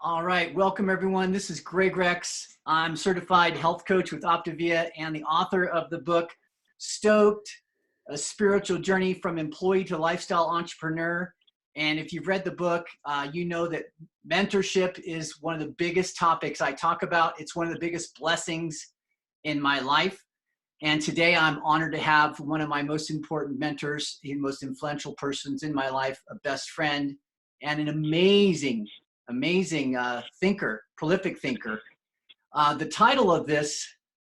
All right, welcome everyone. This is Greg Rex. I'm certified health coach with Optavia and the author of the book, Stoked, A Spiritual Journey from Employee to Lifestyle Entrepreneur. And if you've read the book, you know that mentorship is one of the biggest topics I talk about. It's one of the biggest blessings in my life. And today I'm honored to have one of my most important mentors, the most influential persons in my life, a best friend, and an amazing thinker, prolific thinker. The title of this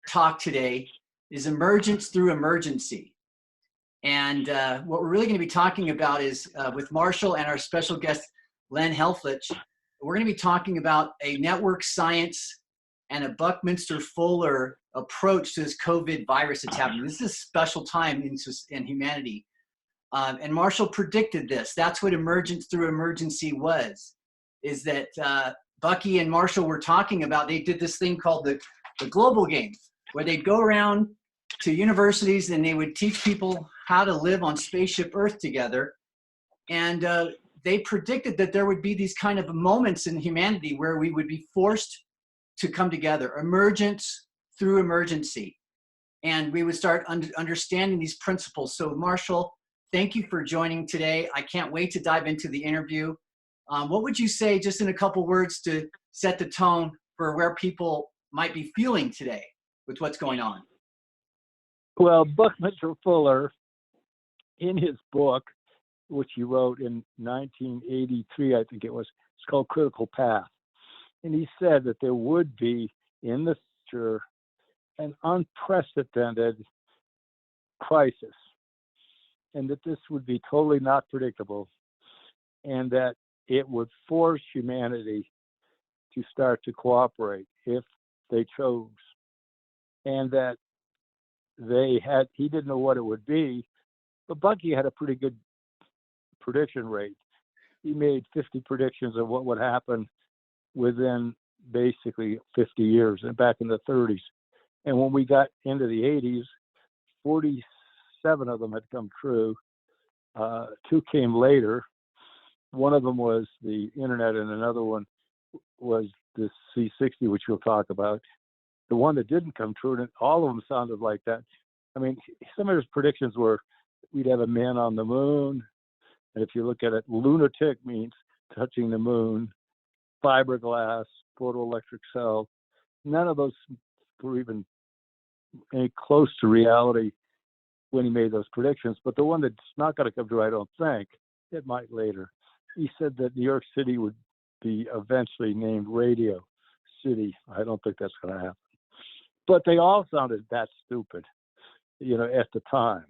talk today is Emergence Through Emergency. And what we're really going to be talking about is with Marshall and our special guest, Len Helflich, we're going to be talking about a network science and a Buckminster Fullerene approach to this COVID virus that's happening. This is a special time in humanity. And Marshall predicted this. That's what Emergence Through Emergency was. Is that Bucky and Marshall were talking about. They did this thing called the global game, where they'd go around to universities and they would teach people how to live on spaceship Earth together. And they predicted that there would be these kind of moments in humanity where we would be forced to come together, emergence through emergency. And we would start understanding these principles. So Marshall, thank you for joining today. I can't wait to dive into the interview. What would you say, just in a couple words, to set the tone for where people might be feeling today with what's going on? Well, Buckminster Fullerene, in his book, which he wrote in 1983, I think it was, it's called Critical Path. And he said that there would be, in the future, an unprecedented crisis, and that this would be totally not predictable, and that it would force humanity to start to cooperate if they chose. And that he didn't know what it would be, but Bucky had a pretty good prediction rate. He made 50 predictions of what would happen within basically 50 years, and back in the 30s. And when we got into the 80s, 47 of them had come true. 2 came later. One of them was the internet, and another one was the C60, which we'll talk about. The one that didn't come true, and all of them sounded like that. I mean, some of his predictions were we'd have a man on the moon. And if you look at it, lunatic means touching the moon, fiberglass, photoelectric cell. None of those were even any close to reality when he made those predictions. But the one that's not going to come true, I don't think, it might later. He said that New York City would be eventually named Radio City. I don't think that's going to happen. But they all sounded that stupid, at the time.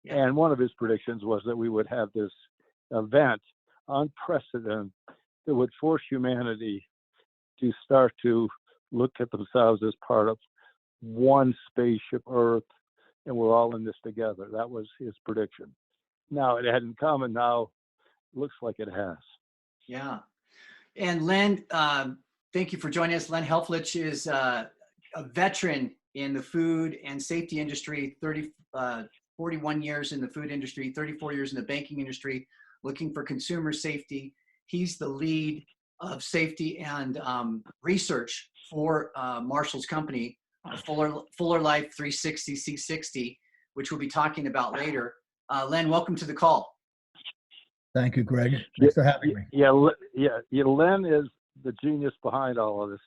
Yeah. And one of his predictions was that we would have this event, unprecedented, that would force humanity to start to look at themselves as part of one spaceship Earth, and we're all in this together. That was his prediction. Now, it hadn't come, and now looks like it has. Yeah. And Len, thank you for joining us. Len Helflich is a veteran in the food and safety industry, 41 years in the food industry, 34 years in the banking industry, looking for consumer safety. He's the lead of safety and research for Marshall's company, Fuller Life 360 C60, which we'll be talking about later. Len, welcome to the call. Thank you, Greg. Thanks for having me. Yeah. Len is the genius behind all of this.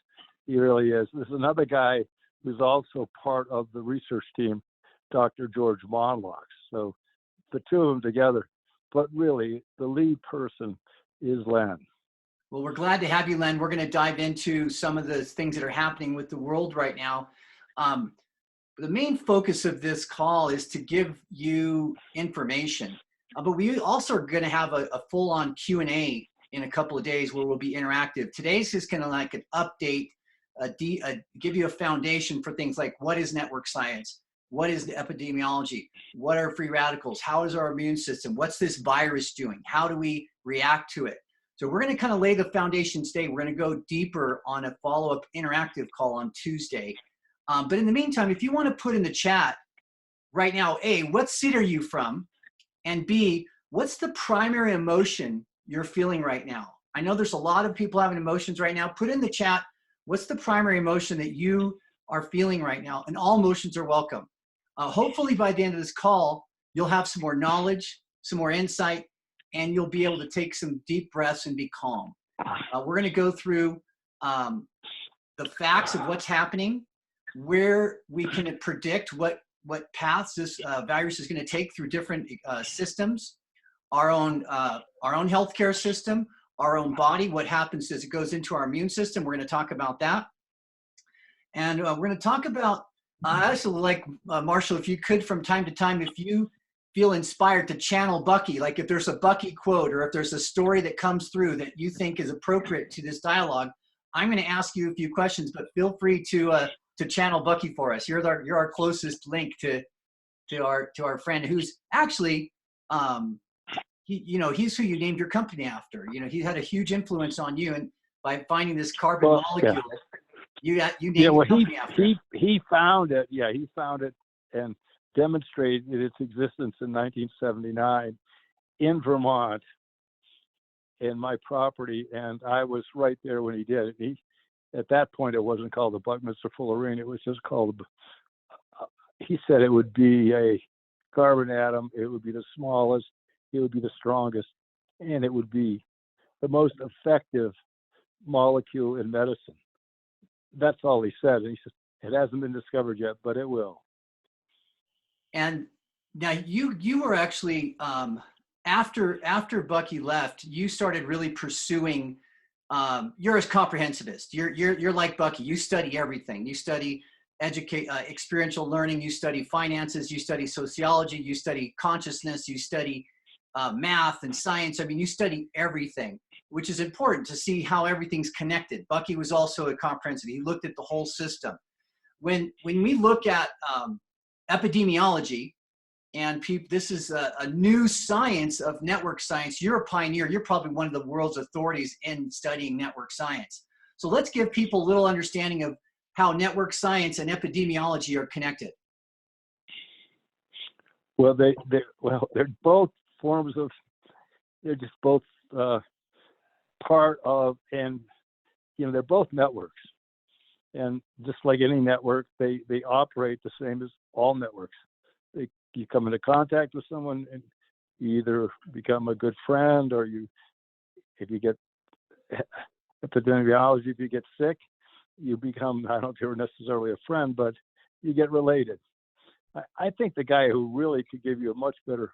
He really is. There's another guy who's also part of the research team, Dr. George Monlocks. So the two of them together, but really the lead person is Len. Well, we're glad to have you, Len. We're going to dive into some of the things that are happening with the world right now. The main focus of this call is to give you information. But we also are going to have a full-on Q&A in a couple of days where we'll be interactive. Today's just kind of like an update, give you a foundation for things like what is network science, what is the epidemiology, what are free radicals, how is our immune system, what's this virus doing, how do we react to it. So we're going to kind of lay the foundation today. We're going to go deeper on a follow-up interactive call on Tuesday. But in the meantime, if you want to put in the chat right now, A, what seat are you from? And B, what's the primary emotion you're feeling right now? I know there's a lot of people having emotions right now. Put in the chat, what's the primary emotion that you are feeling right now? And all emotions are welcome. Hopefully by the end of this call, you'll have some more knowledge, some more insight, and you'll be able to take some deep breaths and be calm. We're going to go through the facts of what's happening, where we can predict what paths this virus is going to take through different systems, our own healthcare system, our own body, what happens as it goes into our immune system. We're going to talk about that. And we're going to talk about, I also like, Marshall, if you could from time to time, if you feel inspired to channel Bucky, like if there's a Bucky quote or if there's a story that comes through that you think is appropriate to this dialogue, I'm going to ask you a few questions, but feel free to channel Bucky for us. You're our closest link to our friend who's actually, he's who you named your company after. He had a huge influence on you, and by finding this carbon molecule, you named your company after him. He found it. Yeah, he found it and demonstrated its existence in 1979 in Vermont in my property, and I was right there when he did it. At that point, it wasn't called the Buckminster Fullerene. It was just called, he said it would be a carbon atom, it would be the smallest, it would be the strongest, and it would be the most effective molecule in medicine. That's all he said. And he said, it hasn't been discovered yet, but it will. And now you were actually, after Bucky left, you started really pursuing, you're a comprehensivist. You're like Bucky. You study everything. You study experiential learning. You study finances. You study sociology. You study consciousness. You study math and science. I mean, you study everything, which is important to see how everything's connected. Bucky was also a comprehensive. He looked at the whole system. When we look at epidemiology, and this is a new science of network science. You're a pioneer. You're probably one of the world's authorities in studying network science. So let's give people a little understanding of how network science and epidemiology are connected. Well, they're both forms of, they're just both part of, and they're both networks. And just like any network, they operate the same as all networks. You come into contact with someone and you either become a good friend, or if you get epidemiology, if you get sick, you become, I don't know if you're necessarily a friend, but you get related. I think the guy who really could give you a much better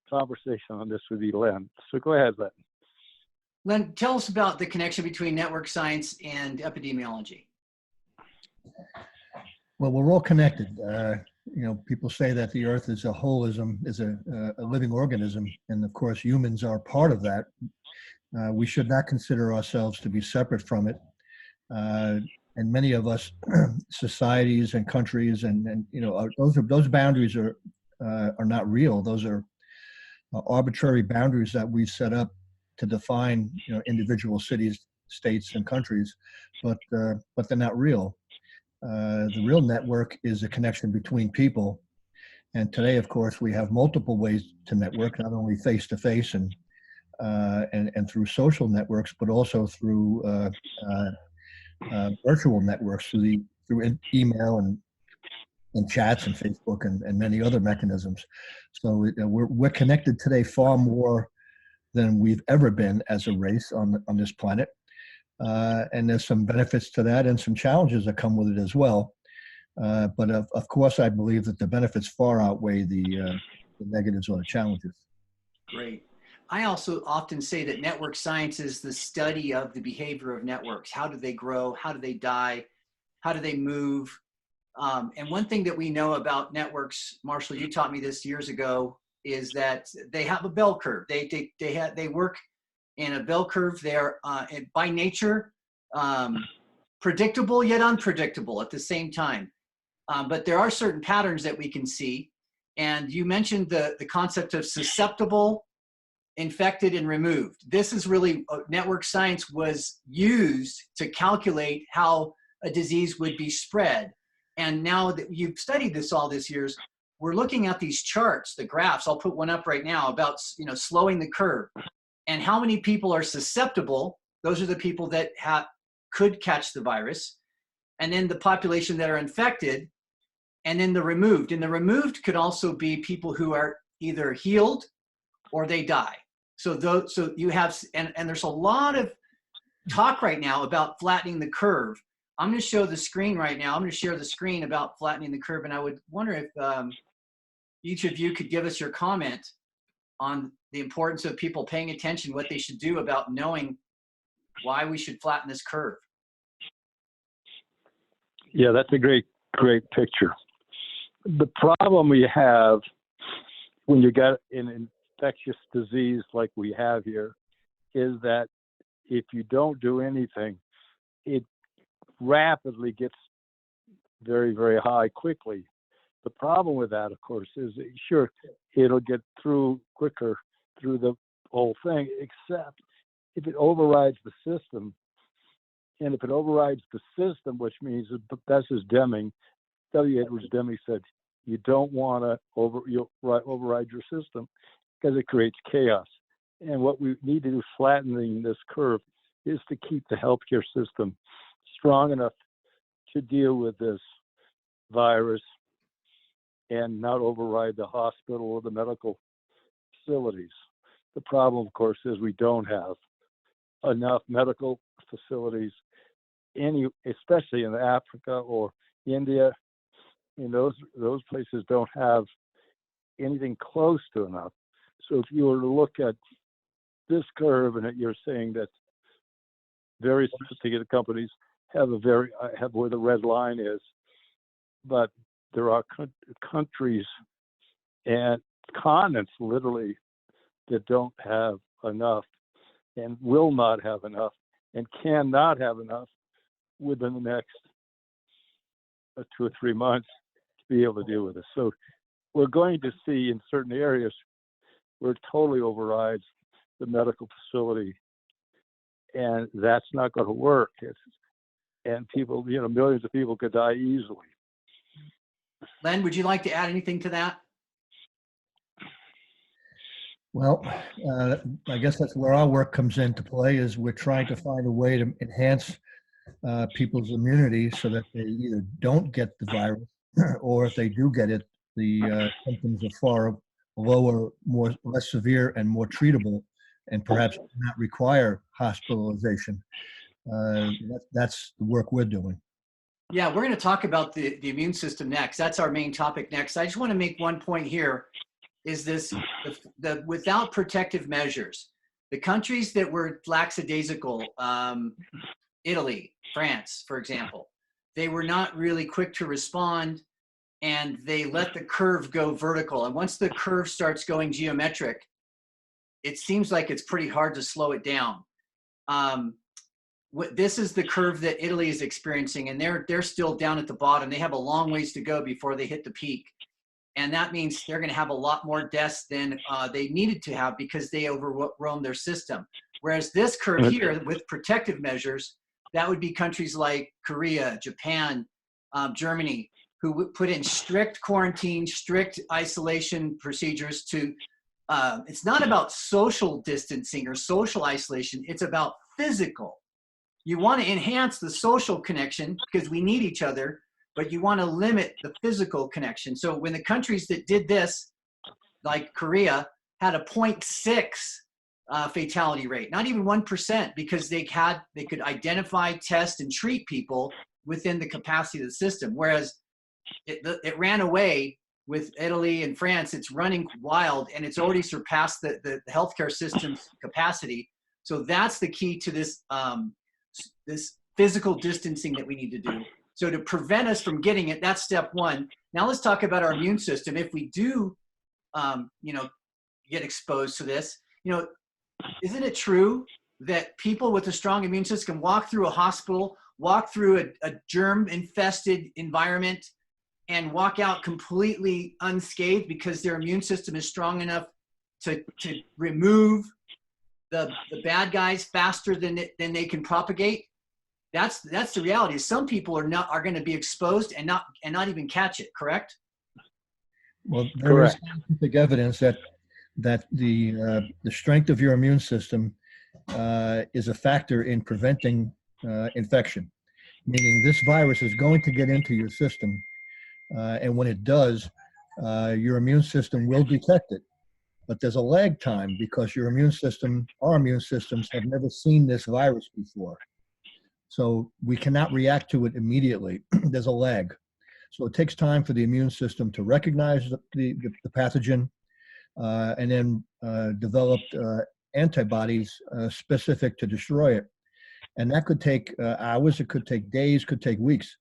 conversation on this would be Len. So go ahead, Len. Len, tell us about the connection between network science and epidemiology. Well, we're all connected. People say that the earth is a holism, is a living organism. And of course, humans are part of that. We should not consider ourselves to be separate from it. And many of us, societies and countries, and those boundaries are not real. Those are arbitrary boundaries that we set up to define, individual cities, states, and countries, but they're not real. The real network is a connection between people. And today, of course, we have multiple ways to network, not only face-to-face and through social networks, but also through virtual networks, through email and chats and Facebook and many other mechanisms. So we're connected today far more than we've ever been as a race on this planet. And there's some benefits to that and some challenges that come with it as well. But of course, I believe that the benefits far outweigh the negatives or the challenges. Great. I also often say that network science is the study of the behavior of networks. How do they grow? How do they die? How do they move? And one thing that we know about networks, Marshall, you taught me this years ago, is that they have a bell curve. They work in a bell curve. They are by nature predictable yet unpredictable at the same time. But there are certain patterns that we can see. And you mentioned the concept of susceptible, infected, and removed. This is really, network science was used to calculate how a disease would be spread. And now that you've studied this all these years, we're looking at these charts, the graphs. I'll put one up right now about slowing the curve. and how many people are susceptible. Those are the people that could catch the virus, and then the population that are infected, and then the removed. And the removed could also be people who are either healed or they die. So you have, and there's a lot of talk right now about flattening the curve. I'm going to show the screen right now. I'm going to share the screen about flattening the curve, and I would wonder if each of you could give us your comment on the importance of people paying attention, what they should do about knowing why we should flatten this curve. Yeah, that's a great picture. The problem we have when you got an infectious disease like we have here is that if you don't do anything, it rapidly gets very, very high quickly. The problem with that, of course, is sure, it'll get through quicker through the whole thing, except if it overrides the system. And if it overrides the system, which means, that's as Deming, W. Edwards Deming said, you don't want to override your system because it creates chaos. And what we need to do flattening this curve is to keep the healthcare system strong enough to deal with this virus and not override the hospital or the medical facilities. The problem, of course, is we don't have enough medical facilities, especially in Africa or India. And those places don't have anything close to enough. So if you were to look at this curve, and you're saying that very sophisticated companies have where the red line is, but there are countries and continents literally that don't have enough and will not have enough and cannot have enough within the next 2 or 3 months to be able to deal with this. So we're going to see in certain areas where it totally overrides the medical facility, and that's not going to work. And people, millions of people could die easily. Len, would you like to add anything to that? Well, I guess that's where our work comes into play, is we're trying to find a way to enhance people's immunity so that they either don't get the virus or if they do get it, the symptoms are far lower, less severe and more treatable, and perhaps not require hospitalization. That's the work we're doing. Yeah, we're going to talk about the immune system next. That's our main topic next. I just want to make one point here, is this, the without protective measures, the countries that were lackadaisical, Italy, France, for example, they were not really quick to respond, and they let the curve go vertical. And once the curve starts going geometric, it seems like it's pretty hard to slow it down. This is the curve that Italy is experiencing, and they're still down at the bottom. They have a long ways to go before they hit the peak. And that means they're going to have a lot more deaths than they needed to have because they overwhelmed their system. Whereas this curve here, with protective measures, that would be countries like Korea, Japan, Germany, who put in strict quarantine, strict isolation procedures to, it's not about social distancing or social isolation, it's about physical. You want to enhance the social connection because we need each other, but you want to limit the physical connection. So when the countries that did this, like Korea, had a 0.6 fatality rate, not even 1%, because they could identify, test, and treat people within the capacity of the system. Whereas it ran away with Italy and France. It's running wild, and it's already surpassed the healthcare system's capacity. So that's the key to this this physical distancing that we need to do. So to prevent us from getting it, that's step one. Now let's talk about our immune system. If we do, get exposed to this, isn't it true that people with a strong immune system can walk through a hospital, walk through a germ-infested environment, and walk out completely unscathed because their immune system is strong enough to remove the bad guys faster than they can propagate? That's the reality. Some people are going to be exposed and not even catch it. Correct? Well, there is scientific evidence that that the strength of your immune system is a factor in preventing infection, meaning this virus is going to get into your system, and when it does, your immune system will detect it. But there's a lag time because our immune systems have never seen this virus before. So we cannot react to it immediately. There's a lag. So it takes time for the immune system to recognize the pathogen and then develop antibodies specific to destroy it. And that could take hours, it could take days, could take weeks.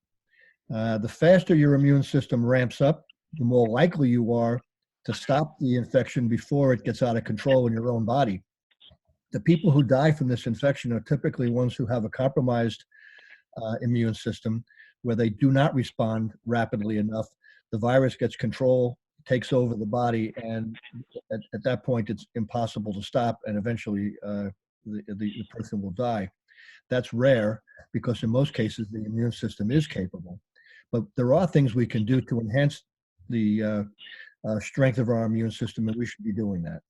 The faster your immune system ramps up, the more likely you are to stop the infection before it gets out of control in your own body. The people who die from this infection are typically ones who have a compromised immune system where they do not respond rapidly enough. The virus gets control, takes over the body, and at that point, it's impossible to stop, and eventually the person will die. That's rare because in most cases, the immune system is capable. But there are things we can do to enhance the strength of our immune system, and we should be doing that.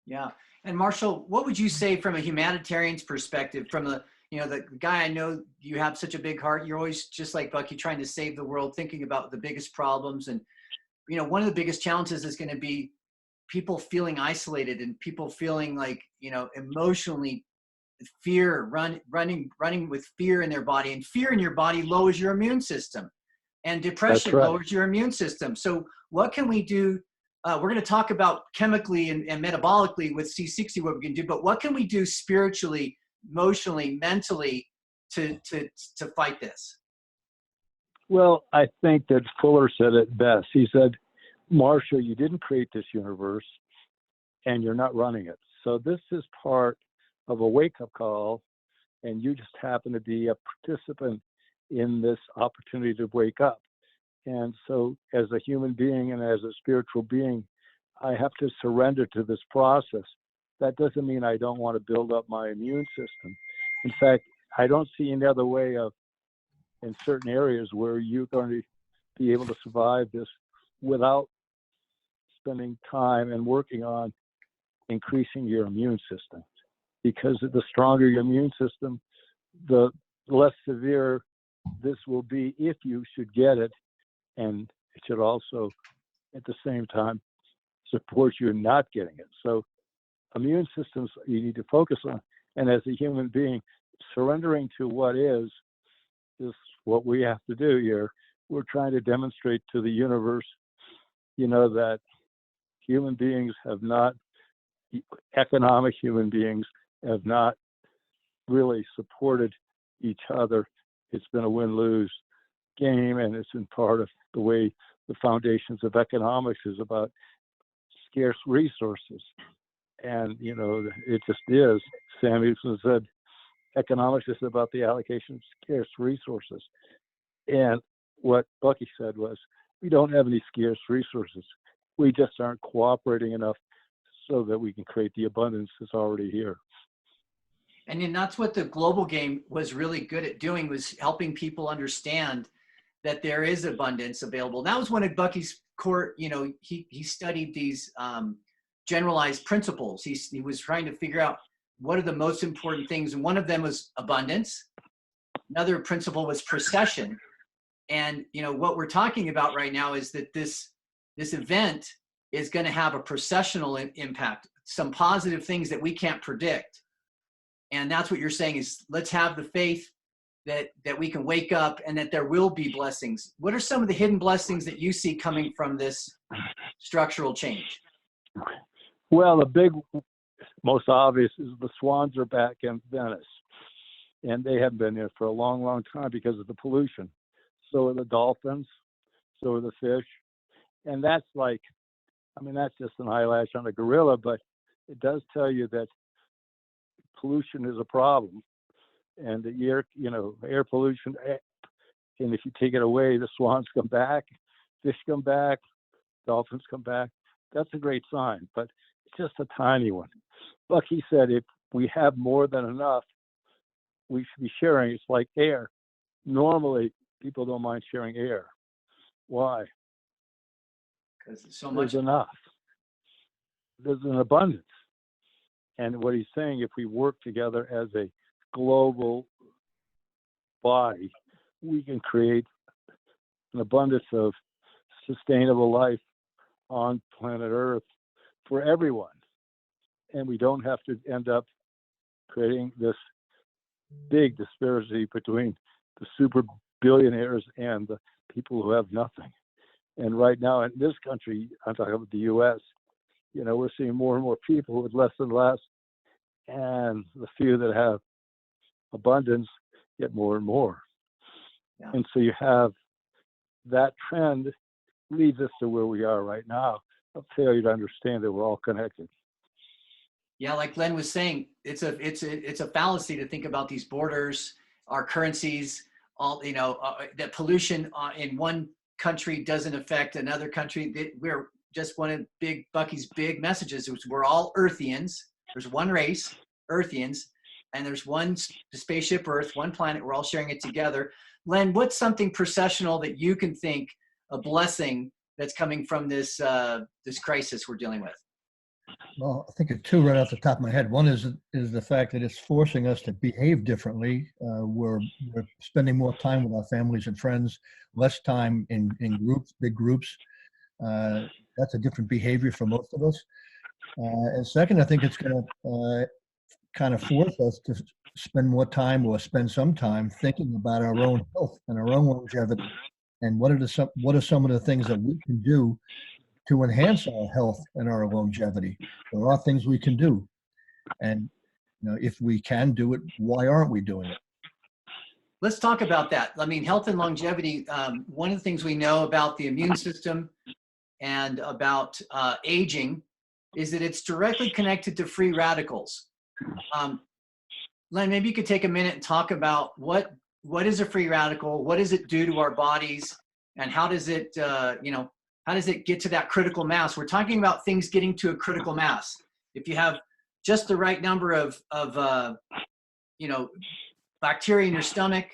Yeah. And Marshall, what would you say from a humanitarian's perspective, from the guy I know, you have such a big heart. You're always just like Bucky, trying to save the world, thinking about the biggest problems. And, one of the biggest challenges is going to be people feeling isolated and people feeling like, emotionally running with fear in their body, and fear in your body lowers your immune system, and depression lowers your immune system. So what can we do? We're going to talk about chemically and metabolically with C60 what we can do, but what can we do spiritually, emotionally, mentally to fight this? Well, I think that Fuller said it best. He said, Marshall, you didn't create this universe and you're not running it. So this is part of a wake-up call, and you just happen to be a participant in this opportunity to wake up. And so as a human being and as a spiritual being, I have to surrender to this process. That doesn't mean I don't want to build up my immune system. In fact, I don't see any other way of, in certain areas, where you're going to be able to survive this without spending time and working on increasing your immune system. Because the stronger your immune system, the less severe this will be if you should get it. And it should also, at the same time, support you in not getting it. So immune systems you need to focus on. And as a human being, surrendering to what is what we have to do here. We're trying to demonstrate to the universe, that human beings have not, economic human beings have not really supported each other. It's been a win-lose game, and it's in part of the way the foundations of economics is about scarce resources. And, it just is. Samuelson said, economics is about the allocation of scarce resources. And what Bucky said was, we don't have any scarce resources. We just aren't cooperating enough so that we can create the abundance that's already here. And then that's what the global game was really good at doing, was helping people understand that there is abundance available. That was one of Bucky's core, he studied these generalized principles. He was trying to figure out what are the most important things. And one of them was abundance. Another principle was procession. And, what we're talking about right now is that this event is going to have a processional impact, some positive things that we can't predict. And that's what you're saying is, let's have the faith that we can wake up and that there will be blessings. What are some of the hidden blessings that you see coming from this structural change? Well, the big, most obvious is the swans are back in Venice. And they haven't been there for a long, long time because of the pollution. So are the dolphins, so are the fish. And that's that's just an eyelash on a gorilla, but it does tell you that pollution is a problem. And the air pollution, and if you take it away, the swans come back, fish come back, dolphins come back. That's a great sign, but it's just a tiny one. Bucky said if we have more than enough, we should be sharing. It's like air. Normally, people don't mind sharing air. Why? Because there's so much. There's enough. there's an abundance. And what he's saying, if we work together as a global body, we can create an abundance of sustainable life on planet Earth for everyone. And we don't have to end up creating this big disparity between the super billionaires and the people who have nothing. And right now in this country, I'm talking about the US, we're seeing more and more people with less and less, and the few that have abundance get more and more. Yeah. And so you have that trend leads us to where we are right now, of failure to understand that we're all connected. Yeah, like Len was saying, it's a fallacy to think about these borders, our currencies, all that pollution in one country doesn't affect another country. We're just one of Bucky's big messages is we're all Earthians. There's one race, Earthians, and there's one spaceship Earth, one planet. We're all sharing it together. Len, what's something processional that you can think a blessing that's coming from this crisis we're dealing with? Well, I think of two right off the top of my head. One is the fact that it's forcing us to behave differently. We're spending more time with our families and friends, less time in groups, big groups. That's a different behavior for most of us. And second, I think it's going to kind of force us to spend more time or spend some time thinking about our own health and our own longevity. And what are some of the things that we can do to enhance our health and our longevity? There are things we can do. And if we can do it, why aren't we doing it? Let's talk about that. I mean, health and longevity, one of the things we know about the immune system and about aging is that it's directly connected to free radicals. Len, maybe you could take a minute and talk about what is a free radical, what does it do to our bodies, and how does it, how does it get to that critical mass? We're talking about things getting to a critical mass. If you have just the right number of bacteria in your stomach,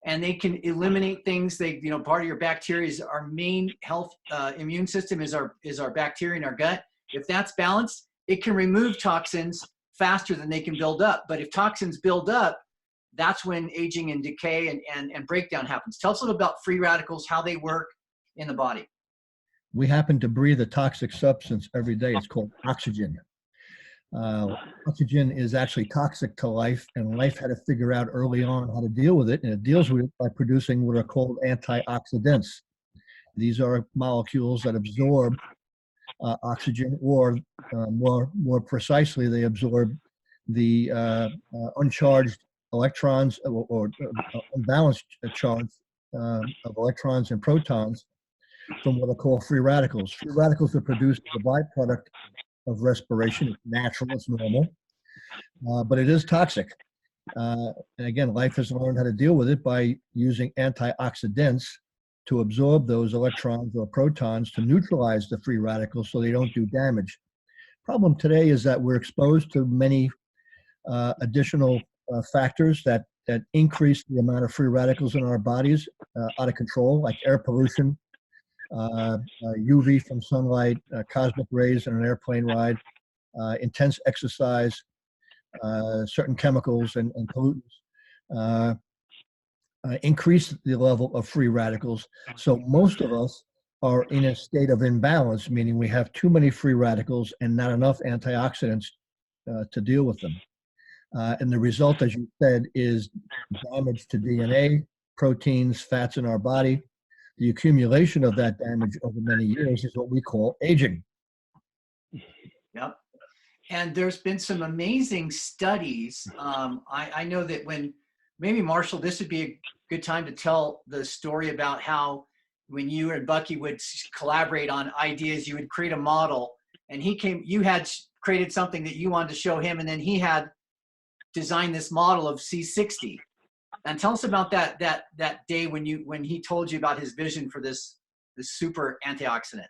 and they can eliminate things. Part of your bacteria is our main health immune system is our bacteria in our gut. If that's balanced, it can remove toxins faster than they can build up. But if toxins build up, that's when aging and decay and breakdown happens. Tell us a little about free radicals, how they work in the body. We happen to breathe a toxic substance every day. It's called oxygen. Oxygen is actually toxic to life, and life had to figure out early on how to deal with it, and it deals with it by producing what are called antioxidants. These are molecules that absorb oxygen, or more precisely, they absorb the uncharged electrons or unbalanced charge of electrons and protons from what are called free radicals. Free radicals are produced as a byproduct of respiration. It's natural, it's normal, but it is toxic. And again, life has learned how to deal with it by using antioxidants to absorb those electrons or protons to neutralize the free radicals so they don't do damage. Problem today is that we're exposed to many additional factors that increase the amount of free radicals in our bodies out of control, like air pollution, UV from sunlight, cosmic rays in an airplane ride, intense exercise, certain chemicals and pollutants increase the level of free radicals. So most of us are in a state of imbalance, meaning we have too many free radicals and not enough antioxidants to deal with them. And the result, as you said, is damage to DNA, proteins, fats in our body. The accumulation of that damage over many years is what we call aging. Yep. And there's been some amazing studies. I know that maybe Marshall, this would be a good time to tell the story about how when you and Bucky would collaborate on ideas, you would create a model, and you had created something that you wanted to show him, and then he had designed this model of C60. And tell us about that day when he told you about his vision for this super antioxidant.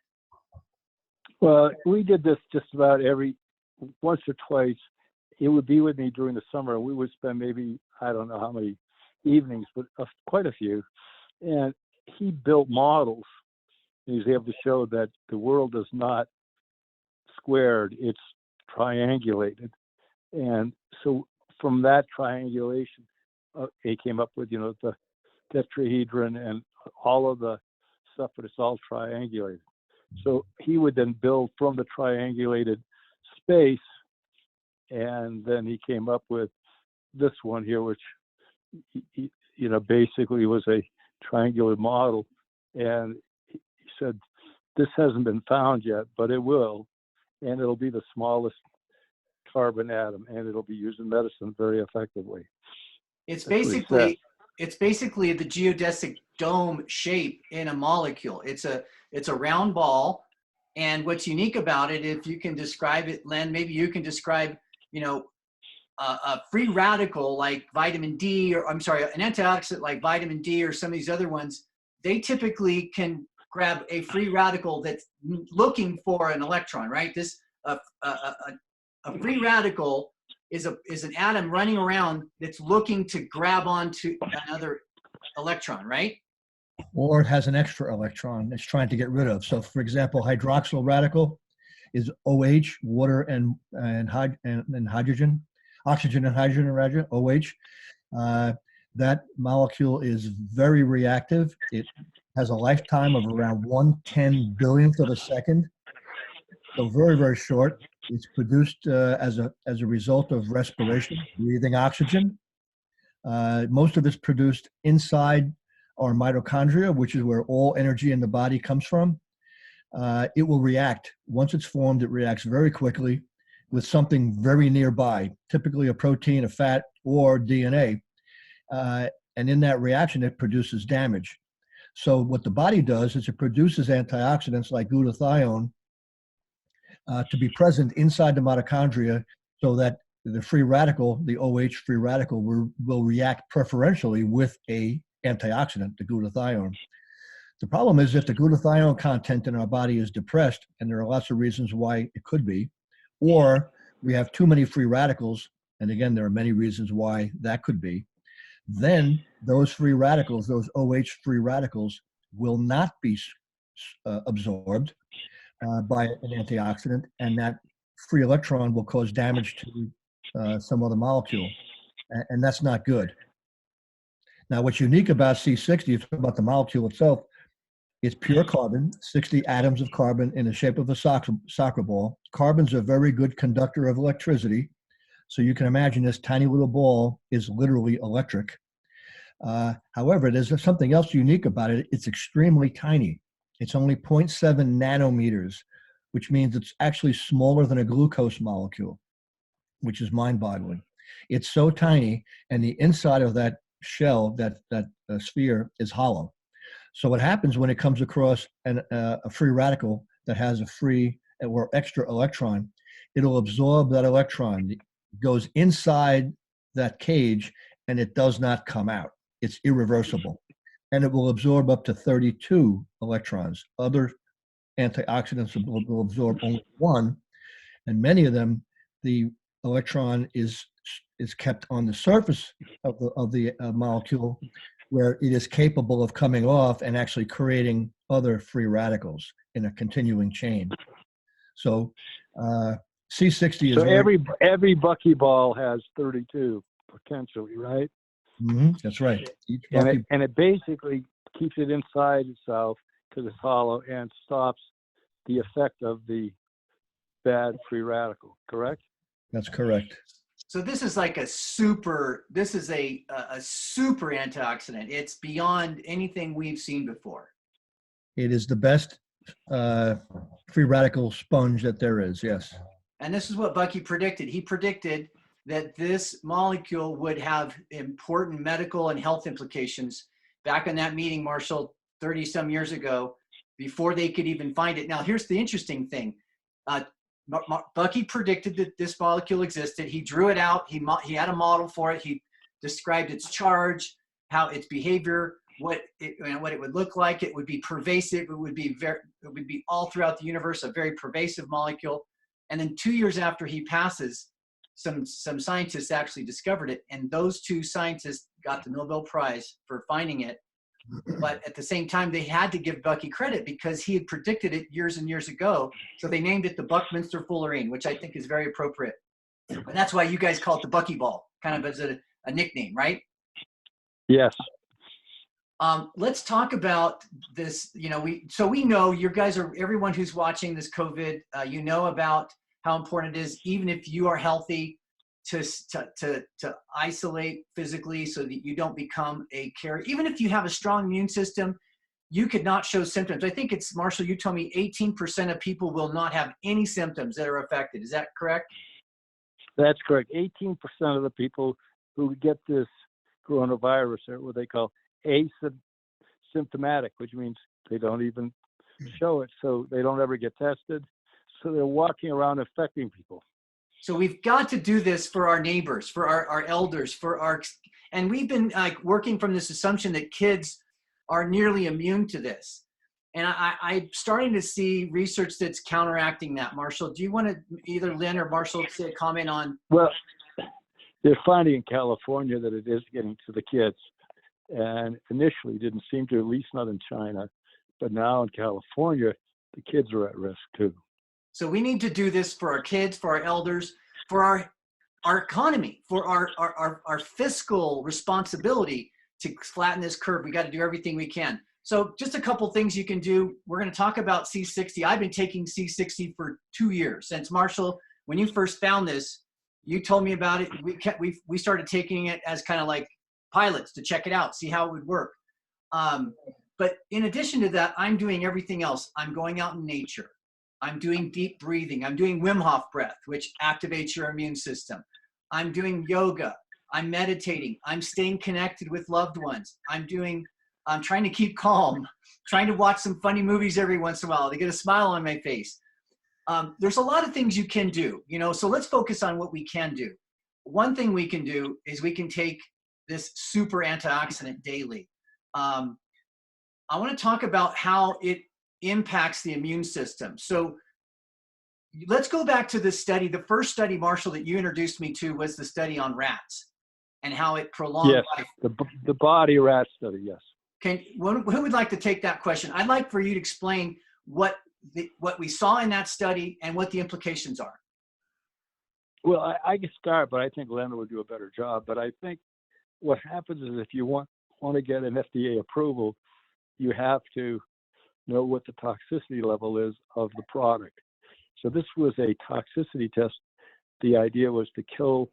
Well, we did this just about once or twice. He would be with me during the summer. We would spend maybe, I don't know how many evenings, but quite a few. And he built models. And he was able to show that the world does not squared, it's triangulated. And so from that triangulation, he came up with, the tetrahedron and all of the stuff, but it's all triangulated. So he would then build from the triangulated space, and then he came up with this one here, which, basically was a triangular model. And he said, this hasn't been found yet, but it will, and it'll be the smallest carbon atom, and it'll be used in medicine very effectively. It's basically the geodesic dome shape in a molecule. It's a round ball, and what's unique about it, if you can describe it, Len, maybe you can describe, a free radical like vitamin D, or I'm sorry, an antioxidant like vitamin D or some of these other ones. They typically can grab a free radical that's looking for an electron, right? This a free radical is an atom running around that's looking to grab onto another electron, right? Or it has an extra electron it's trying to get rid of. So, for example, hydroxyl radical is OH, water and hydrogen, oxygen and hydrogen, OH. That molecule is very reactive. It has a lifetime of around 1/10 billionth of a second, so very, very short. It's produced as a result of respiration, breathing oxygen. Most of it's produced inside our mitochondria, which is where all energy in the body comes from. It will react. Once it's formed, it reacts very quickly with something very nearby, typically a protein, a fat, or DNA. And in that reaction, it produces damage. So what the body does is it produces antioxidants like glutathione to be present inside the mitochondria, so that the free radical, the OH free radical, will react preferentially with a antioxidant, the glutathione. The problem is if the glutathione content in our body is depressed, and there are lots of reasons why it could be, or we have too many free radicals, and again, there are many reasons why that could be, then those free radicals, those OH free radicals, will not be absorbed by an antioxidant, and that free electron will cause damage to some other molecule, and that's not good. Now, what's unique about C60, it's about the molecule itself, it's pure carbon, 60 atoms of carbon in the shape of a soccer ball. Carbon's a very good conductor of electricity, so you can imagine this tiny little ball is literally electric. However, there's something else unique about it. It's extremely tiny. It's only 0.7 nanometers, which means it's actually smaller than a glucose molecule, which is mind-boggling. It's so tiny, and the inside of that shell, that sphere, is hollow. So what happens when it comes across a free radical that has a free or extra electron, it'll absorb that electron. It goes inside that cage, and it does not come out. It's irreversible. And it will absorb up to 32 electrons. Other antioxidants will absorb only one, and many of them, the electron is kept on the surface of the molecule, where it is capable of coming off and actually creating other free radicals in a continuing chain. So C60 is... So every Bucky ball has 32 potentially, right? Mm-hmm, that's right. And it basically keeps it inside itself because it's hollow and stops the effect of the bad free radical, correct? That's correct. So this is like a super antioxidant. It's beyond anything we've seen before. It is the best free radical sponge that there is, yes. And this is what Bucky predicted. He predicted that this molecule would have important medical and health implications back in that meeting, Marshall, 30 some years ago, before they could even find it. Now, here's the interesting thing. Bucky predicted that this molecule existed. He drew it out. He had a model for it. He described its charge, how its behavior, what it would look like. It would be pervasive. It would be all throughout the universe, a very pervasive molecule. And then 2 years after he passes, some scientists actually discovered it, and those two scientists got the Nobel Prize for finding it. But at the same time, they had to give Bucky credit because he had predicted it years and years ago. So they named it the Buckminster Fullerene, which I think is very appropriate. And that's why you guys call it the Bucky ball, kind of as a nickname, right? Yes. Let's talk about this. You know, we know you guys are, everyone who's watching this COVID, you know about how important it is, even if you are healthy, to isolate physically so that you don't become a carrier. Even if you have a strong immune system, you could not show symptoms. I think it's, Marshall, you told me 18% of people will not have any symptoms that are affected. Is that correct? That's correct. 18% of the people who get this coronavirus are what they call asymptomatic, which means they don't even show it, so they don't ever get tested. So they're walking around affecting people. So we've got to do this for our neighbors, for our elders, and we've been like working from this assumption that kids are nearly immune to this. And I'm starting to see research that's counteracting that. Marshall, do you want to, either Lynn or Marshall, say a comment on? Well, they're finding in California that it is getting to the kids. And initially it didn't seem to, at least not in China. But now in California, the kids are at risk too. So we need to do this for our kids, for our elders, for our economy, for our fiscal responsibility to flatten this curve. We got to do everything we can. So just a couple things you can do. We're going to talk about C60. I've been taking C60 for 2 years. Since Marshall, when you first found this, you told me about it. We started taking it as kind of like pilots to check it out, see how it would work. But in addition to that, I'm doing everything else. I'm going out in nature. I'm doing deep breathing. I'm doing Wim Hof breath, which activates your immune system. I'm doing yoga. I'm meditating. I'm staying connected with loved ones. I'm trying to keep calm, trying to watch some funny movies every once in a while to get a smile on my face. There's a lot of things you can do, you know, so let's focus on what we can do. One thing we can do is we can take this super antioxidant daily. I want to talk about how it impacts the immune system. So let's go back to this study. The first study, Marshall, that you introduced me to was the study on rats and how it prolonged life. The body rat study, yes. Who would like to take that question? I'd like for you to explain what we saw in that study and what the implications are. Well, I can start, but I think Lena would do a better job. But I think what happens is if you want to get an FDA approval, you have to know what the toxicity level is of the product. So this was a toxicity test. The idea was to kill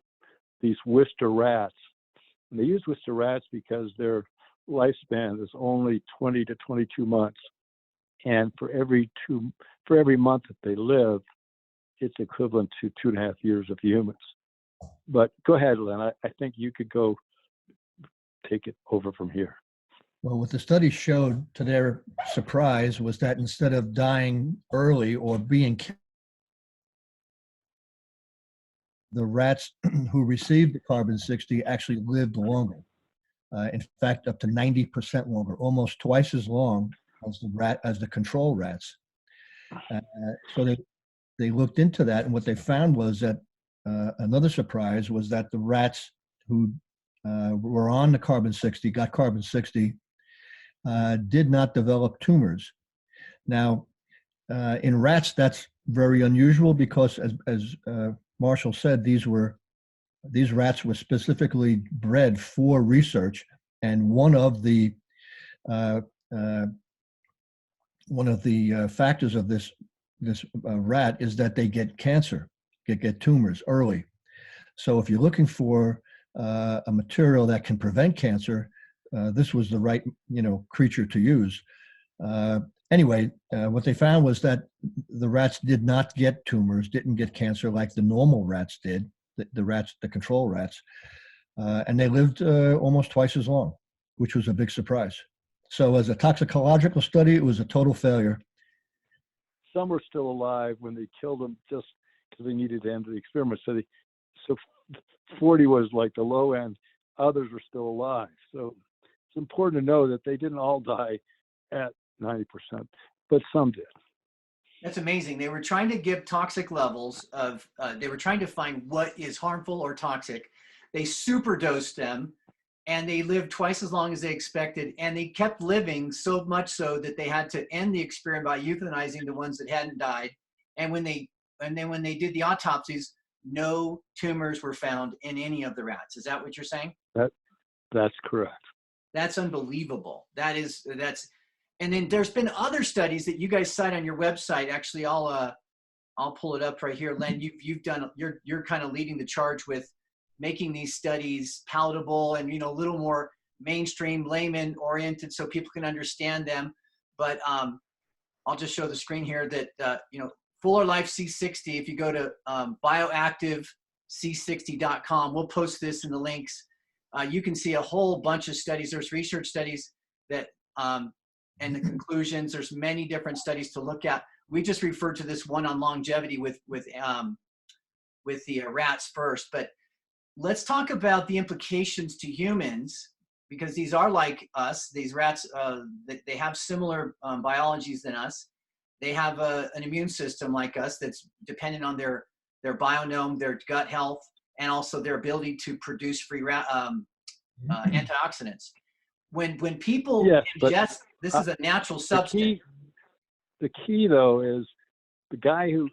these Worcester rats. And they use Worcester rats because their lifespan is only 20 to 22 months. And for every month that they live, it's equivalent to 2.5 years of humans. But go ahead, Len. I think you could go take it over from here. Well, what the study showed, to their surprise, was that instead of dying early or being killed, the rats who received the carbon-60 actually lived longer. In fact, up to 90% longer, almost twice as long as the control rats. So they looked into that, and what they found was that another surprise was that the rats who were on the carbon-60, got carbon-60, did not develop tumors. Now, in rats, that's very unusual because, as Marshall said, these rats were specifically bred for research, and one of the factors of this rat is that they get cancer, get tumors early. So if you're looking for a material that can prevent cancer, this was the right creature to use. Anyway, what they found was that the rats did not get tumors, didn't get cancer like the normal rats did, the control rats, and they lived almost twice as long, which was a big surprise. So as a toxicological study, it was a total failure. Some were still alive when they killed them just because they needed to end the experiment. So 40 was like the low end. Others were still alive. So it's important to know that they didn't all die at 90%, but some did. That's amazing. They were trying to give toxic levels of, they were trying to find what is harmful or toxic. They superdosed them, and they lived twice as long as they expected, and they kept living so much so that they had to end the experiment by euthanizing the ones that hadn't died. And when they did the autopsies, no tumors were found in any of the rats. Is that what you're saying? That's correct. That's unbelievable. And then there's been other studies that you guys cite on your website. Actually, I'll pull it up right here. Len, you're kind of leading the charge with making these studies palatable and, a little more mainstream, layman oriented so people can understand them. But I'll just show the screen here that, Fuller Life C60, if you go to bioactivec60.com, we'll post this in the links. You can see a whole bunch of studies. There's research studies that, and the conclusions, there's many different studies to look at. We just referred to this one on longevity with the rats first, but let's talk about the implications to humans, because these are like us. These rats, they have similar biologies than us. They have an immune system like us that's dependent on their bionome, their gut health, and also their ability to produce free antioxidants. When people ingest, this is a natural substance. The key, though, is the guy who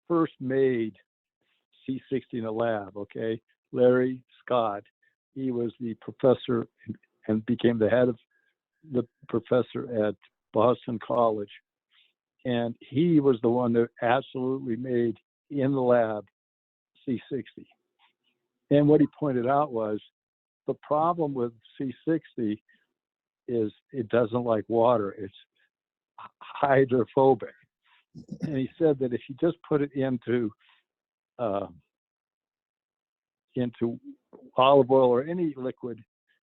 first made C60 in the lab, okay, Larry Scott, he was the professor and became the head of the professor at Boston College. And he was the one that absolutely made in the lab C60. And what he pointed out was the problem with C60 is it doesn't like water. It's hydrophobic. And he said that if you just put it into olive oil or any liquid,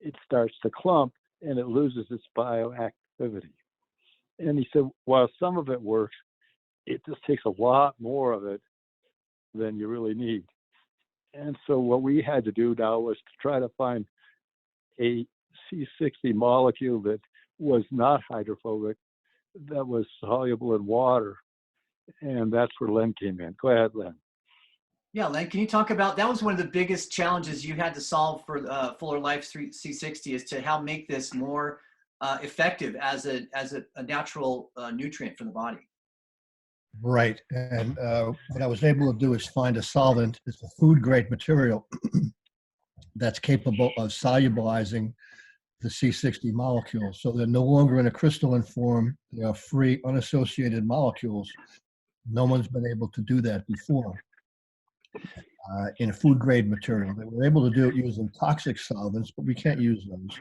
it starts to clump and it loses its bioactivity. And he said, while some of it works, it just takes a lot more of it than you really need. And so what we had to do now was to try to find a C60 molecule that was not hydrophobic, that was soluble in water. And that's where Len came in. Go ahead, Len. Yeah, Len, can you talk about, that was one of the biggest challenges you had to solve for Fuller Life C60, is to how make this more effective as a natural nutrient for the body. Right. And what I was able to do is find a solvent. It's a food grade material that's capable of solubilizing the C60 molecules. So they're no longer in a crystalline form. They are free, unassociated molecules. No one's been able to do that before in a food grade material. They were able to do it using toxic solvents, but we can't use those.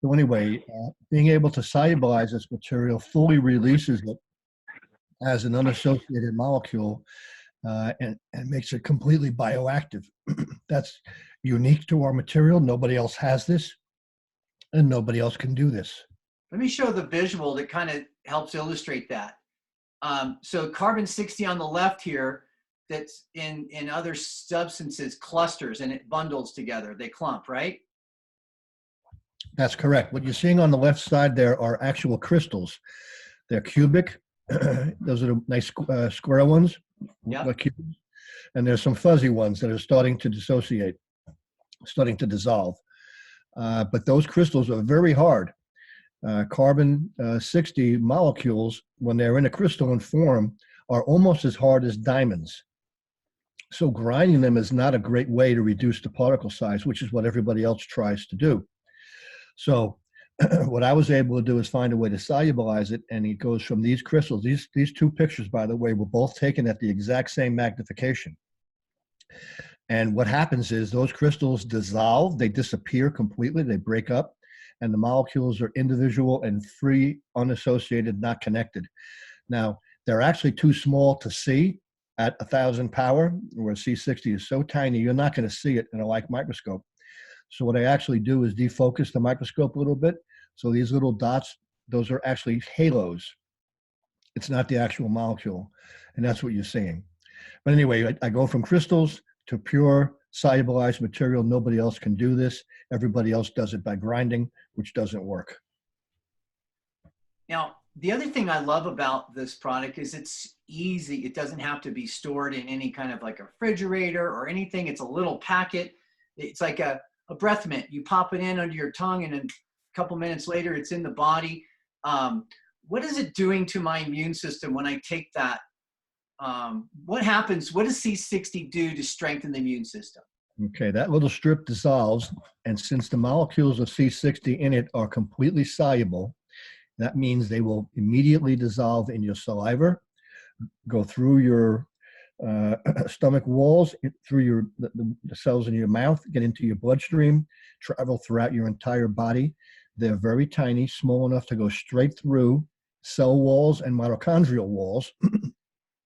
So anyway, being able to solubilize this material fully releases it as an unassociated molecule and makes it completely bioactive. That's unique to our material. Nobody else has this, and nobody else can do this. Let me show the visual that kind of helps illustrate that. So carbon 60 on the left here, that's in other substances clusters and it bundles together. They clump, right? That's correct. What you're seeing on the left side there are actual crystals. They're cubic. Those are the nice square ones. Yeah. And there's some fuzzy ones that are starting to dissociate, starting to dissolve. But those crystals are very hard. Carbon 60 molecules, when they're in a crystalline form, are almost as hard as diamonds. So grinding them is not a great way to reduce the particle size, which is what everybody else tries to do. So what I was able to do is find a way to solubilize it, and it goes from these crystals. These two pictures, by the way, were both taken at the exact same magnification. And what happens is those crystals dissolve, they disappear completely, they break up, and the molecules are individual and free, unassociated, not connected. Now, they're actually too small to see at 1,000 power, where C60 is so tiny, you're not going to see it in a light microscope. So what I actually do is defocus the microscope a little bit. So these little dots, those are actually halos. It's not the actual molecule, and that's what you're seeing. But anyway, I go from crystals to pure solubilized material. Nobody else can do this. Everybody else does it by grinding, which doesn't work. Now, the other thing I love about this product is it's easy. It doesn't have to be stored in any kind of like a refrigerator or anything. It's a little packet. It's like a a breath mint. You pop it in under your tongue, and a couple minutes later, it's in the body. What is it doing to my immune system when I take that? What happens? What does C60 do to strengthen the immune system? Okay, that little strip dissolves, and since the molecules of C60 in it are completely soluble, that means they will immediately dissolve in your saliva, go through your stomach walls, through the cells in your mouth, get into your bloodstream, travel throughout your entire body. They're very tiny, small enough to go straight through cell walls and mitochondrial walls,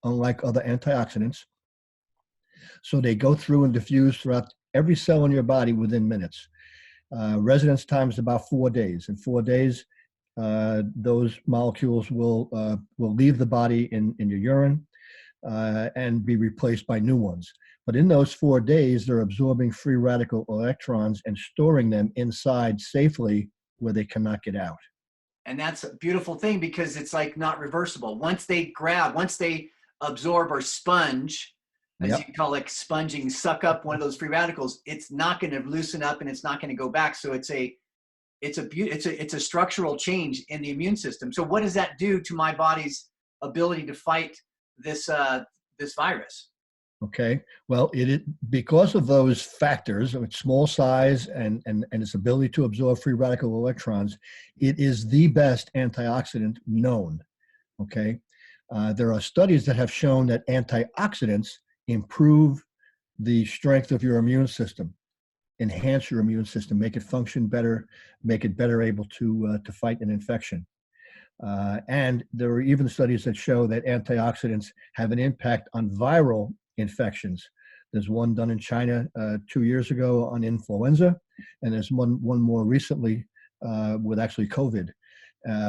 unlike other antioxidants. So they go through and diffuse throughout every cell in your body within minutes. Residence time is about 4 days. In 4 days, those molecules will leave the body in your urine and be replaced by new ones. But in those 4 days, they're absorbing free radical electrons and storing them inside safely where they cannot get out. And that's a beautiful thing, because it's like not reversible. Once they absorb or sponge, as Yep. you call it, sponging, suck up one of those free radicals, it's not going to loosen up and it's not going to go back. So it's a structural change in the immune system. So what does that do to my body's ability to fight this virus? Okay. Well, because of those factors, its small size and its ability to absorb free radical electrons, it is the best antioxidant known. Okay. There are studies that have shown that antioxidants improve the strength of your immune system, enhance your immune system, make it function better, make it better able to fight an infection. And there are even studies that show that antioxidants have an impact on viral infections. There's one done in China 2 years ago on influenza, and there's one more recently with actually COVID,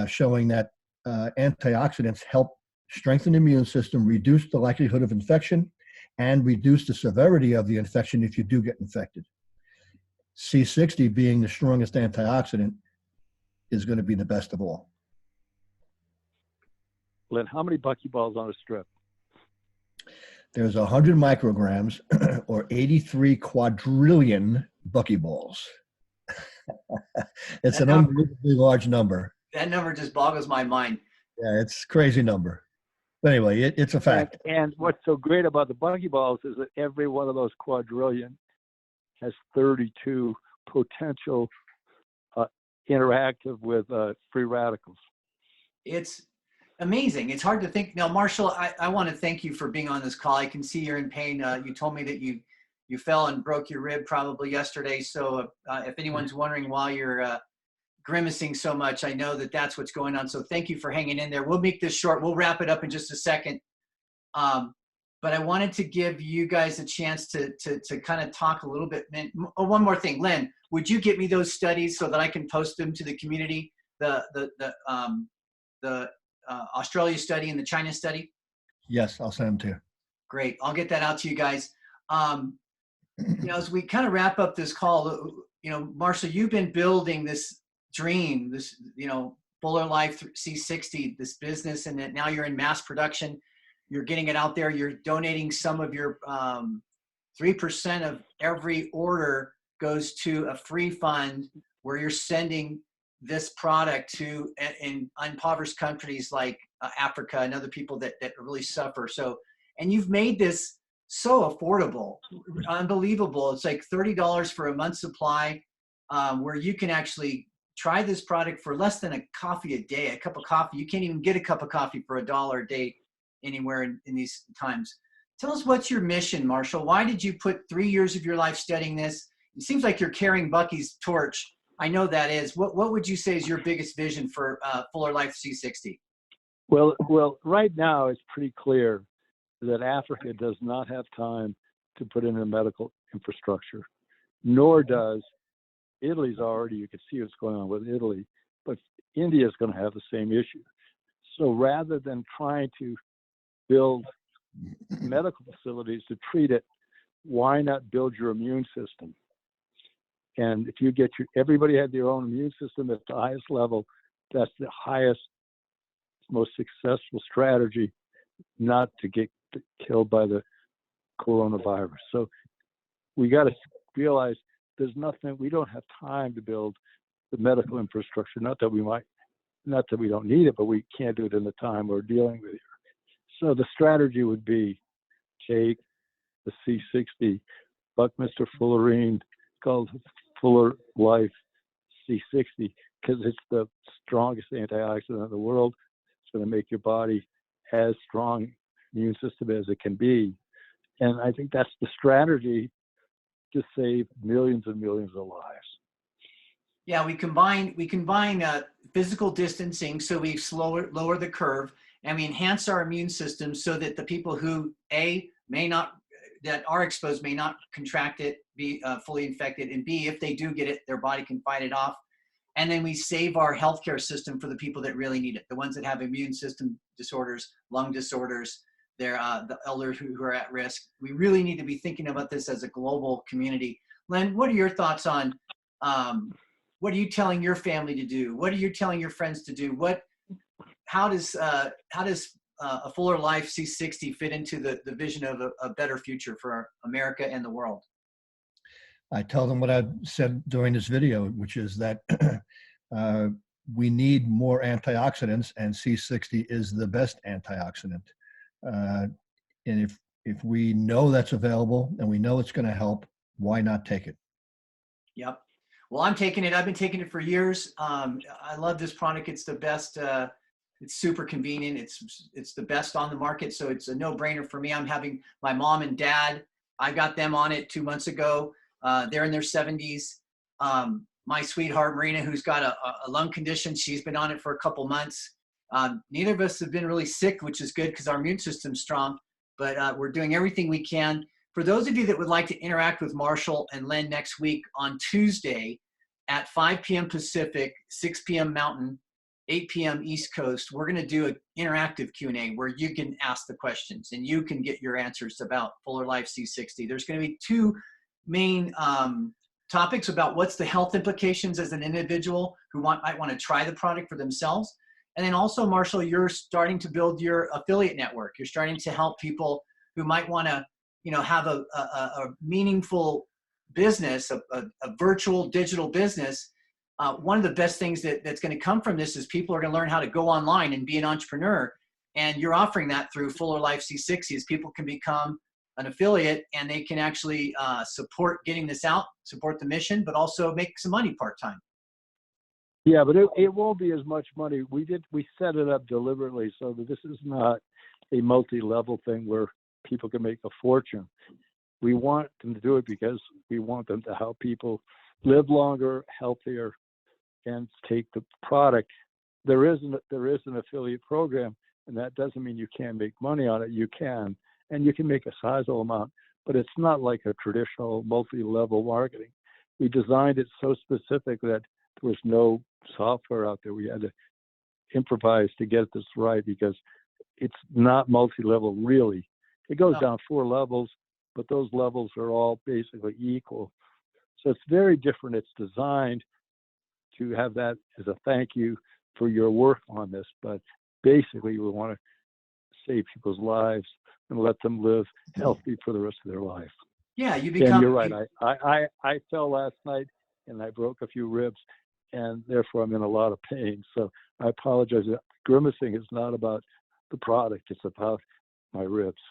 showing that antioxidants help strengthen the immune system, reduce the likelihood of infection, and reduce the severity of the infection if you do get infected. C60 being the strongest antioxidant is going to be the best of all. Len, how many Bucky balls on a strip? There's 100 micrograms or 83 quadrillion Bucky balls. It's an unbelievably large number. That number just boggles my mind. Yeah, it's a crazy number. But anyway, it's a fact. And what's so great about the Bucky balls is that every one of those quadrillion has 32 potential interactive with free radicals. It's amazing. It's hard to think. Now, Marshall, I want to thank you for being on this call. I can see you're in pain. You told me that you fell and broke your rib probably yesterday. So if anyone's wondering why you're grimacing so much, I know that that's what's going on. So thank you for hanging in there. We'll make this short. We'll wrap it up in just a second. But I wanted to give you guys a chance to kind of talk a little bit. One more thing, Len, would you get me those studies so that I can post them to the community? The Australia study and the China study? Yes, I'll send them to you. Great. I'll get that out to you guys. As we kind of wrap up this call, Marshall, you've been building this dream, this, Fuller Life C60, this business, and that now you're in mass production. You're getting it out there. You're donating some of your 3% of every order goes to a free fund where you're sending this product to in impoverished countries like Africa and other people that really suffer. So, and you've made this so affordable, unbelievable. It's like $30 for a month's supply, where you can actually try this product for less than a coffee a day, a cup of coffee. You can't even get a cup of coffee for $1 a day anywhere in these times. Tell us, what's your mission, Marshall? Why did you put 3 years of your life studying this? It seems like you're carrying Bucky's torch. I know that is. What would you say is your biggest vision for Fuller Life C60? Well, right now it's pretty clear that Africa does not have time to put in a medical infrastructure, nor does Italy's already. You can see what's going on with Italy, but India is going to have the same issue. So rather than trying to build medical facilities to treat it, why not build your immune system? And if you get everybody had their own immune system at the highest level, that's the highest, most successful strategy not to get killed by the coronavirus. So we got to realize there's nothing, we don't have time to build the medical infrastructure. Not that we don't need it, but we can't do it in the time we're dealing with here. So the strategy would be take the C60, Buckminster Fullerene, called Fuller Life C60, because it's the strongest antioxidant in the world. It's going to make your body as strong immune system as it can be. And I think that's the strategy to save millions and millions of lives. Yeah, we combine physical distancing, so we lower the curve, and we enhance our immune system so that the people who that are exposed may not contract it, be fully infected, and B, if they do get it, their body can fight it off. And then we save our healthcare system for the people that really need it, the ones that have immune system disorders, lung disorders, they're the elders who are at risk. We really need to be thinking about this as a global community. Len, what are your thoughts on what are you telling your family to do? What are you telling your friends to do? How does a Fuller Life C60 fit into the vision of a better future for America and the world? I tell them what I've said during this video, which is that we need more antioxidants, and C60 is the best antioxidant. And if we know that's available and we know it's going to help, why not take it? Yep. Well, I'm taking it. I've been taking it for years. I love this product. It's the best. It's super convenient. It's the best on the market. So it's a no-brainer for me. I'm having my mom and dad. I got them on it 2 months ago. They're in their 70s. My sweetheart, Marina, who's got a lung condition, she's been on it for a couple months. Neither of us have been really sick, which is good because our immune system's strong, but we're doing everything we can. For those of you that would like to interact with Marshall and Len next week on Tuesday at 5 p.m. Pacific, 6 p.m. Mountain, 8 p.m. East Coast, we're going to do an interactive Q&A where you can ask the questions and you can get your answers about Fuller Life C60. There's going to be two main topics about what's the health implications as an individual who might want to try the product for themselves. And then also, Marshall, you're starting to build your affiliate network. You're starting to help people who might want to, have a meaningful business, a virtual digital business. One of the best things that's going to come from this is people are going to learn how to go online and be an entrepreneur. And you're offering that through Fuller Life C60 as people can become an affiliate and they can actually support getting this out, support the mission, but also make some money part-time. Yeah, but it won't be as much money. We set it up deliberately so that this is not a multi-level thing where people can make a fortune. We want them to do it because we want them to help people live longer, healthier, and take the product. There is an affiliate program, and that doesn't mean you can't make money on it. You can, and you can make a sizable amount, but it's not like a traditional multi-level marketing. We designed it so specific that there was no software out there. We had to improvise to get this right because it's not multi-level really. It goes down 4 levels, but those levels are all basically equal. So it's very different. It's designed to have that as a thank you for your work on this, but basically we want to save people's lives and let them live healthy for the rest of their life. Yeah, you become. And you're right. I fell last night and I broke a few ribs, and therefore I'm in a lot of pain. So I apologize. Grimacing is not about the product; it's about my ribs.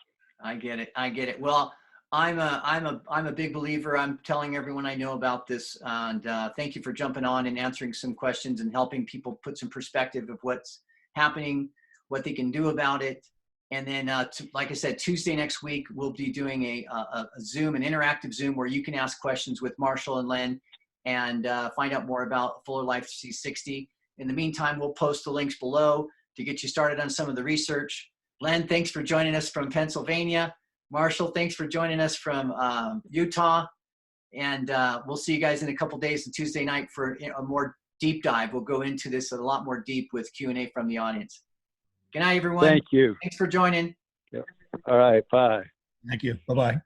I get it. Well, I'm a big believer. I'm telling everyone I know about this, and thank you for jumping on and answering some questions and helping people put some perspective of what's happening, what they can do about it. And then, like I said, Tuesday next week, we'll be doing a Zoom, an interactive Zoom where you can ask questions with Marshall and Len and find out more about Fuller Life C60. In the meantime, we'll post the links below to get you started on some of the research. Len, thanks for joining us from Pennsylvania. Marshall, thanks for joining us from Utah. And we'll see you guys in a couple days on Tuesday night for a more deep dive. We'll go into this a lot more deep with Q&A from the audience. Good night, everyone. Thank you. Thanks for joining. Yep. All right. Bye. Thank you. Bye-bye.